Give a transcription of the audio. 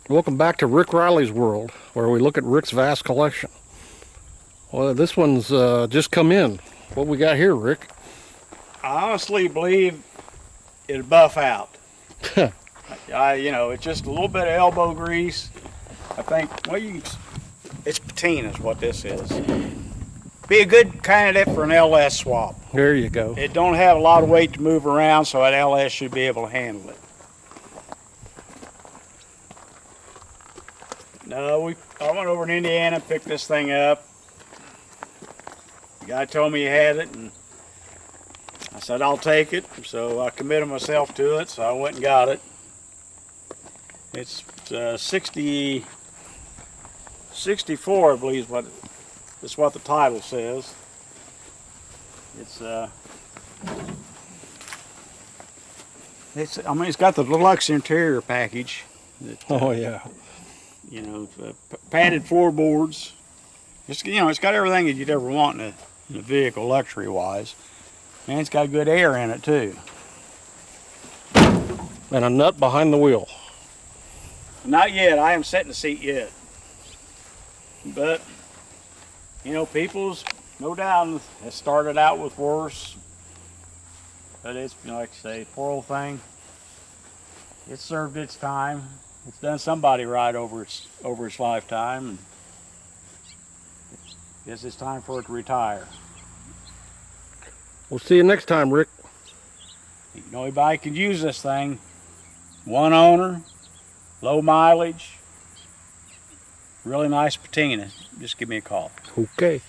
Welcome back to Rick Riley's world, where we look at Rick's vast collection. Well, this one's just come in. What we got here, Rick? I honestly believe it'll buff out. It's just a little bit of elbow grease. I think, it's patina is what this is. Be a good candidate for an LS swap. There you go. It don't have a lot of weight to move around, so that LS should be able to handle it. No, I went over to Indiana, picked this thing up. The guy told me he had it, and I said I'll take it. So I committed myself to it, so I went and got it. It's 64, I believe, is what the title says. It's got the deluxe interior package. Oh yeah. Padded floorboards. It's got everything that you'd ever want in a vehicle, luxury-wise, and it's got good air in it too. And a nut behind the wheel. Not yet. I haven't sat in the seat yet. But people's no doubt has started out with worse. But it's like I say, poor old thing. It's served its time. It's done somebody right over its lifetime, and I guess it's time for it to retire. We'll see you next time, Rick. Anybody can use this thing. One owner, low mileage, really nice patina. Just give me a call. Okay.